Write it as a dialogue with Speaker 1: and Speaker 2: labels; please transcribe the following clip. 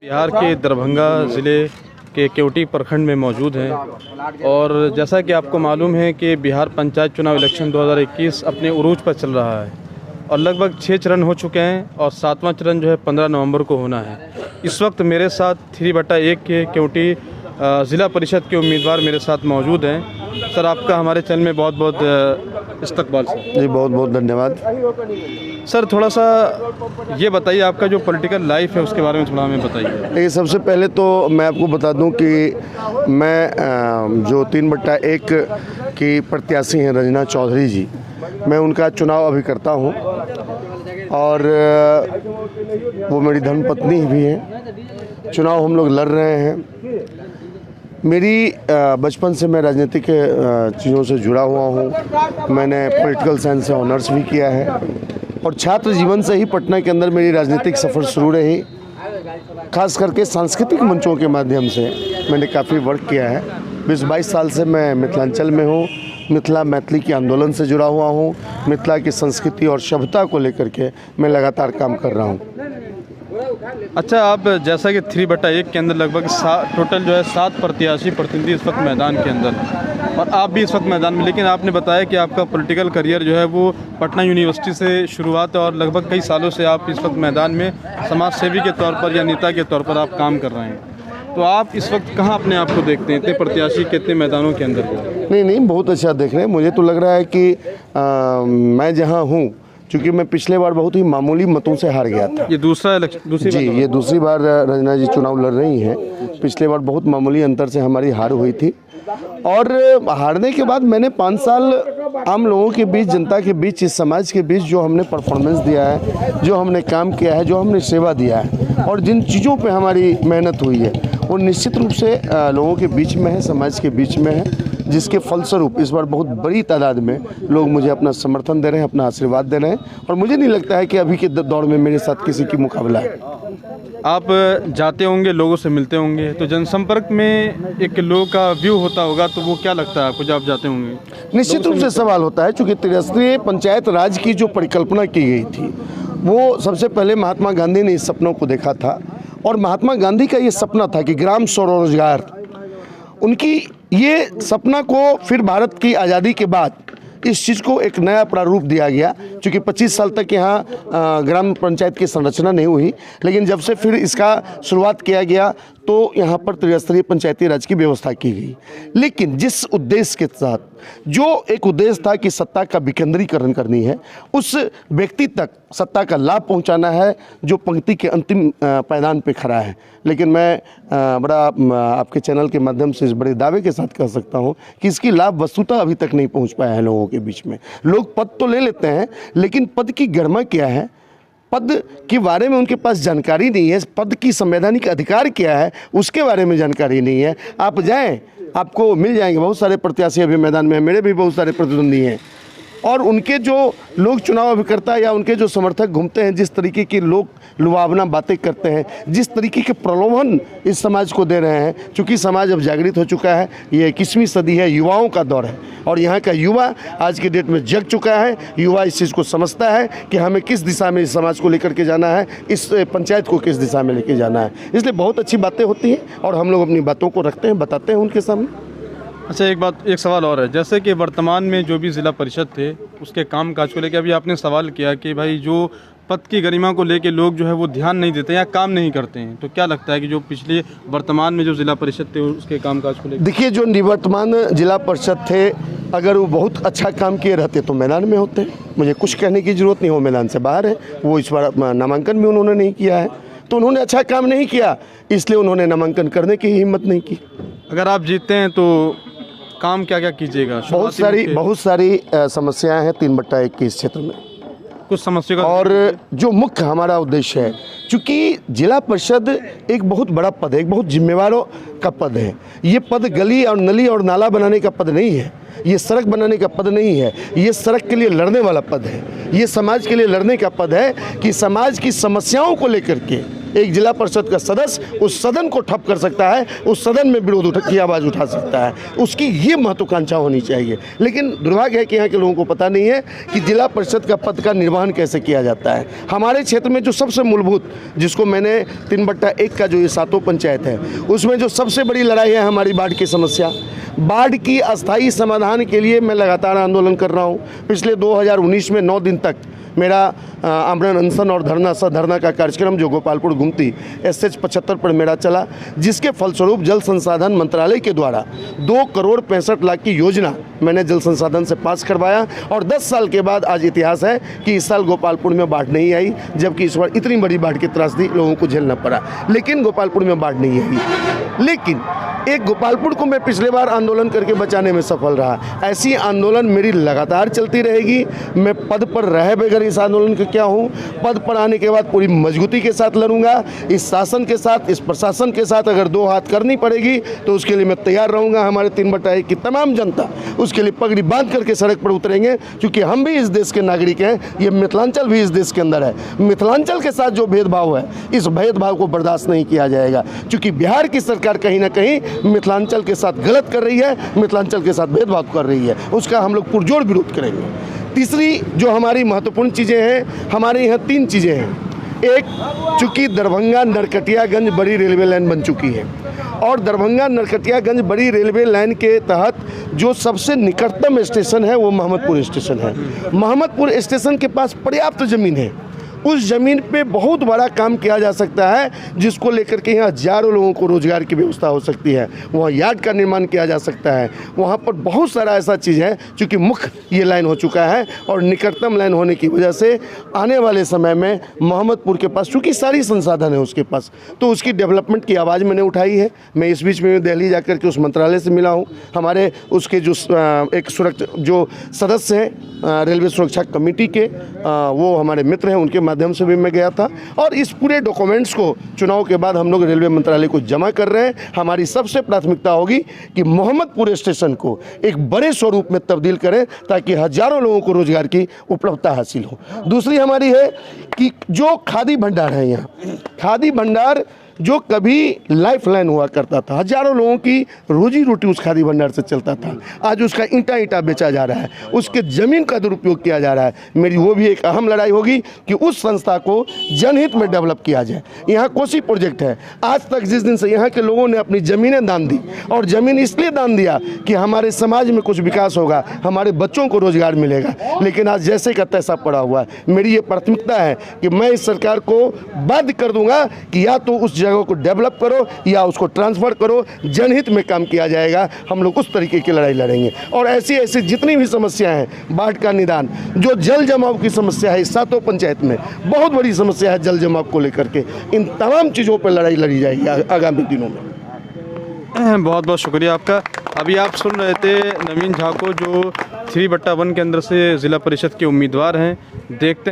Speaker 1: बिहार के दरभंगा ज़िले के केवटी प्रखंड में मौजूद हैं और जैसा कि आपको मालूम है कि बिहार पंचायत चुनाव इलेक्शन 2021 अपने उरूज पर चल रहा है और लगभग 6 चरण हो चुके हैं और 7वां चरण जो है 15 नवंबर को होना है। इस वक्त मेरे साथ 3/1 के केवटी ज़िला परिषद के उम्मीदवार मेरे साथ मौजूद हैं। सर, आपका हमारे चैनल में बहुत बहुत इस्तकबाल सर।
Speaker 2: जी, बहुत बहुत धन्यवाद।
Speaker 1: सर, थोड़ा सा ये बताइए, आपका जो पॉलिटिकल लाइफ है उसके बारे में थोड़ा हमें बताइए।
Speaker 2: सबसे पहले तो मैं आपको बता दूं कि मैं जो 3/1 की प्रत्याशी हैं रंजना चौधरी जी, मैं उनका चुनाव अभी करता हूं और वो मेरी धर्मपत्नी भी हैं। चुनाव हम लोग लड़ रहे हैं। मेरी बचपन से मैं राजनीतिक चीज़ों से जुड़ा हुआ हूं। मैंने पॉलिटिकल साइंस से ऑनर्स भी किया है और छात्र जीवन से ही पटना के अंदर मेरी राजनीतिक सफ़र शुरू रही। खास करके सांस्कृतिक मंचों के माध्यम से मैंने काफ़ी वर्क किया है। 20-22 साल से मैं मिथिलांचल में हूँ। मिथिला मैथिली के आंदोलन से जुड़ा हुआ हूँ। मिथिला की संस्कृति और सभ्यता को लेकर के मैं लगातार काम कर रहा हूँ।
Speaker 1: अच्छा, आप जैसा कि 3/1 के अंदर लगभग टोटल जो है 7 प्रत्याशी प्रतिनिधि इस वक्त मैदान के अंदर और आप भी इस वक्त मैदान में, लेकिन आपने बताया कि आपका पॉलिटिकल करियर जो है वो पटना यूनिवर्सिटी से शुरुआत है और लगभग कई सालों से आप इस वक्त मैदान में समाज सेवी के तौर पर या नेता के तौर पर आप काम कर रहे हैं। तो आप इस वक्त कहाँ अपने आप को देखते हैं, इतने प्रत्याशी कितने मैदानों के अंदर?
Speaker 2: नहीं, बहुत अच्छा देख रहे हैं। मुझे तो लग रहा है कि मैं जहाँ हूँ, क्योंकि मैं पिछले बार बहुत ही मामूली मतों से हार गया था।
Speaker 1: ये दूसरी
Speaker 2: जी, ये दूसरी बार रंजना जी चुनाव लड़ रही हैं। पिछले बार बहुत मामूली अंतर से हमारी हार हुई थी और हारने के बाद मैंने 5 साल आम लोगों के बीच, जनता के बीच, इस समाज के बीच जो हमने परफॉर्मेंस दिया है, जो हमने काम किया है, जो हमने सेवा दिया है और जिन चीज़ों पे हमारी मेहनत हुई है वो निश्चित रूप से लोगों के बीच में है, समाज के बीच में है, जिसके फलस्वरूप इस बार बहुत बड़ी तादाद में लोग मुझे अपना समर्थन दे रहे हैं, अपना आशीर्वाद दे रहे हैं और मुझे नहीं लगता है कि अभी के दौर में मेरे साथ किसी की मुकाबला है।
Speaker 1: आप जाते होंगे, लोगों से मिलते होंगे, तो जनसंपर्क में एक लोगों का व्यू होता होगा, तो वो क्या लगता है आपको जब आप जाते होंगे?
Speaker 2: निश्चित रूप से सवाल होता है, चूँकि त्रिस्तरीय पंचायत राज की जो परिकल्पना की गई थी वो सबसे पहले महात्मा गांधी ने इस सपनों को देखा था और महात्मा गांधी का ये सपना था कि ग्राम स्वरोजगार। उनकी ये सपना को फिर भारत की आज़ादी के बाद इस चीज़ को एक नया प्रारूप दिया गया, क्योंकि 25 साल तक यहाँ ग्राम पंचायत की संरचना नहीं हुई, लेकिन जब से फिर इसका शुरुआत किया गया तो यहाँ पर त्रिस्तरीय पंचायती राज की व्यवस्था की गई। लेकिन जिस उद्देश्य के साथ, जो एक उद्देश्य था कि सत्ता का विकेंद्रीकरण करनी है, उस व्यक्ति तक सत्ता का लाभ पहुँचाना है जो पंक्ति के अंतिम पायदान पे खड़ा है। लेकिन मैं बड़ा आपके चैनल के माध्यम से इस बड़े दावे के साथ कह सकता हूँ कि इसकी लाभ वस्तुतः अभी तक नहीं पहुँच पाया है लोगों के बीच में। लोग पद तो ले लेते हैं, लेकिन पद की गरिमा क्या है, पद के बारे में उनके पास जानकारी नहीं है, पद की संवैधानिक अधिकार क्या है उसके बारे में जानकारी नहीं है। आप जाएं, आपको मिल जाएंगे। बहुत सारे प्रत्याशी अभी मैदान में हैं, मेरे भी बहुत सारे प्रतिद्वंदी हैं और उनके जो लोग चुनाव अभिकर्ता या उनके जो समर्थक घूमते हैं, जिस तरीके की लोग लुभावना बातें करते हैं, जिस तरीके के प्रलोभन इस समाज को दे रहे हैं, क्योंकि समाज अब जागृत हो चुका है। ये 21वीं सदी है, युवाओं का दौर है और यहाँ का युवा आज के डेट में जग चुका है। युवा इस चीज़ को समझता है कि हमें किस दिशा में इस समाज को लेकर के जाना है, इस पंचायत को किस दिशा में लेके जाना है। इसलिए बहुत अच्छी बातें होती हैं और हम लोग अपनी बातों को रखते हैं, बताते हैं उनके सामने।
Speaker 1: अच्छा, एक सवाल और है, जैसे कि वर्तमान में जो भी ज़िला परिषद थे उसके काम काज को लेकर अभी आपने सवाल किया कि भाई जो पद की गरिमा को लेके लोग जो है वो ध्यान नहीं देते या काम नहीं करते हैं, तो क्या लगता है कि जो पिछले वर्तमान में जो ज़िला परिषद थे उसके काम काज को लेकर?
Speaker 2: देखिए, जो निवर्तमान जिला परिषद थे, अगर वो बहुत अच्छा काम किए रहते तो मैदान में होते। मुझे कुछ कहने की ज़रूरत नहीं, वो मैदान से बाहर है। वो इस बार नामांकन भी उन्होंने नहीं किया है, तो उन्होंने अच्छा काम नहीं किया, इसलिए उन्होंने नामांकन करने की हिम्मत नहीं की।
Speaker 1: अगर आप जीतते हैं तो काम क्या क्या कीजिएगा?
Speaker 2: बहुत सारी समस्याएं हैं 3/1 के इस क्षेत्र में,
Speaker 1: कुछ समस्या
Speaker 2: और जो मुख्य हमारा उद्देश्य है, चूँकि जिला परिषद एक बहुत बड़ा पद है, एक बहुत जिम्मेवारों का पद है। ये पद गली और नली और नाला बनाने का पद नहीं है, ये सड़क बनाने का पद नहीं है, ये सड़क के लिए लड़ने वाला पद है। ये समाज के लिए लड़ने का पद है कि समाज की समस्याओं को लेकर के एक जिला परिषद का सदस्य उस सदन को ठप कर सकता है, उस सदन में विरोध की आवाज़ उठा सकता है, उसकी ये महत्वाकांक्षा होनी चाहिए। लेकिन दुर्भाग्य है कि यहाँ के लोगों को पता नहीं है कि जिला परिषद का पद का निर्वहन कैसे किया जाता है। हमारे क्षेत्र में जो सबसे मूलभूत, जिसको मैंने 3/1 का जो ये 7 पंचायत है, उसमें जो सबसे बड़ी लड़ाई है हमारी बाढ़ की समस्या। बाढ़ की अस्थायी समाधान के लिए मैं लगातार आंदोलन कर रहा हूँ। पिछले 2019 में 9 दिन तक मेरा आमरण अनशन और धरना का कार्यक्रम जो गोपालपुर गुमती SH 75 पर मेरा चला, जिसके फलस्वरूप जल संसाधन मंत्रालय के द्वारा 2 करोड़ 65 लाख की योजना मैंने जल संसाधन से पास करवाया। और 10 साल के बाद आज इतिहास है कि इस साल गोपालपुर में बाढ़ नहीं आई, जबकि इस बार इतनी बड़ी बाढ़ की त्रासदी लोगों को झेलना पड़ा, लेकिन गोपालपुर में बाढ़ नहीं आई। लेकिन एक गोपालपुर को मैं पिछले बार आंदोलन करके बचाने में सफल रहा। ऐसी आंदोलन मेरी लगातार चलती रहेगी। मैं पद पर रहे बगैर इस आंदोलन के क्या हूँ, पद पर आने के बाद पूरी मजबूती के साथ लड़ूंगा। इस शासन के साथ, इस प्रशासन के साथ अगर 2 हाथ करनी पड़ेगी तो उसके लिए मैं तैयार रहूँगा। हमारे 3/1 की तमाम जनता उसके लिए पगड़ी बांध करके सड़क पर उतरेंगे, क्योंकि हम भी इस देश के नागरिक हैं, ये मिथिलांचल भी इस देश के अंदर है। मिथिलांचल के साथ जो भेदभाव है, इस भेदभाव को बर्दाश्त नहीं किया जाएगा, क्योंकि बिहार की सरकार कहीं ना कहीं मिथिलांचल के साथ गलत कर रही है, मिथिलांचल के साथ भेदभाव कर रही है, उसका हम लोग पुरजोर विरोध करेंगे। तीसरी जो हमारी महत्वपूर्ण चीज़ें हैं, हमारे यहाँ 3 चीज़ें हैं। एक, चूँकि दरभंगा नरकटियागंज बड़ी रेलवे लाइन बन चुकी है, और दरभंगा नरकटियागंज बड़ी रेलवे लाइन के तहत जो सबसे निकटतम स्टेशन है वो मोहम्मदपुर स्टेशन है। मोहम्मदपुर स्टेशन के पास पर्याप्त ज़मीन है, उस ज़मीन पे बहुत बड़ा काम किया जा सकता है, जिसको लेकर के यहाँ हजारों लोगों को रोज़गार की व्यवस्था हो सकती है। वहाँ यार्ड का निर्माण किया जा सकता है। वहाँ पर बहुत सारा ऐसा चीज़ है, चूँकि मुख्य ये लाइन हो चुका है और निकटतम लाइन होने की वजह से आने वाले समय में मोहम्मदपुर के पास चूँकि सारी संसाधन है उसके पास, तो उसकी डेवलपमेंट की आवाज़ मैंने उठाई है। मैं इस बीच में दिल्ली जाकर के उस मंत्रालय से मिला हूँ। हमारे उसके जो एक जो सदस्य हैं रेलवे सुरक्षा कमेटी के, वो हमारे मित्र हैं, उनके माध्यम से भी मैं गया था। और इस पूरे डॉक्यूमेंट्स को चुनाव के बाद हम लोग रेलवे मंत्रालय को जमा कर रहे हैं। हमारी सबसे प्राथमिकता होगी कि मोहम्मदपुर स्टेशन को एक बड़े स्वरूप में तब्दील करें, ताकि हजारों लोगों को रोजगार की उपलब्धता हासिल हो। दूसरी हमारी है कि जो खादी भंडार है, यहाँ खादी भंडार जो कभी लाइफ लाइन हुआ करता था, हजारों लोगों की रोजी रोटी उस खादी भंडार से चलता था, आज उसका ईंटा बेचा जा रहा है, उसके ज़मीन का दुरुपयोग किया जा रहा है। मेरी वो भी एक अहम लड़ाई होगी कि उस संस्था को जनहित में डेवलप किया जाए। यहाँ कोसी प्रोजेक्ट है, आज तक जिस दिन से यहाँ के लोगों ने अपनी ज़मीनें दान दी, और ज़मीन इसलिए दान दिया कि हमारे समाज में कुछ विकास होगा, हमारे बच्चों को रोज़गार मिलेगा, लेकिन आज जैसे का तैसा पड़ा हुआ है। मेरी ये प्राथमिकता है कि मैं इस सरकार को बाध्य कर दूंगा कि या तो उस जगह को डेवलप करो या उसको ट्रांसफर करो, जनहित में काम किया जाएगा। हम लोग उस तरीके की लड़ाई लड़ेंगे। और ऐसी ऐसी जितनी भी समस्याएं हैं, बाढ़ का निदान, जो जल जमाव की समस्या है, 7 पंचायत में बहुत बड़ी समस्या है जल जमाव को लेकर के, इन तमाम चीज़ों पर लड़ाई लड़ी जाएगी आगामी दिनों में।
Speaker 1: बहुत बहुत शुक्रिया आपका। अभी आप सुन रहे थे नवीन झा को, जो 3/1 के अंदर से ज़िला परिषद के उम्मीदवार हैं। देखते हैं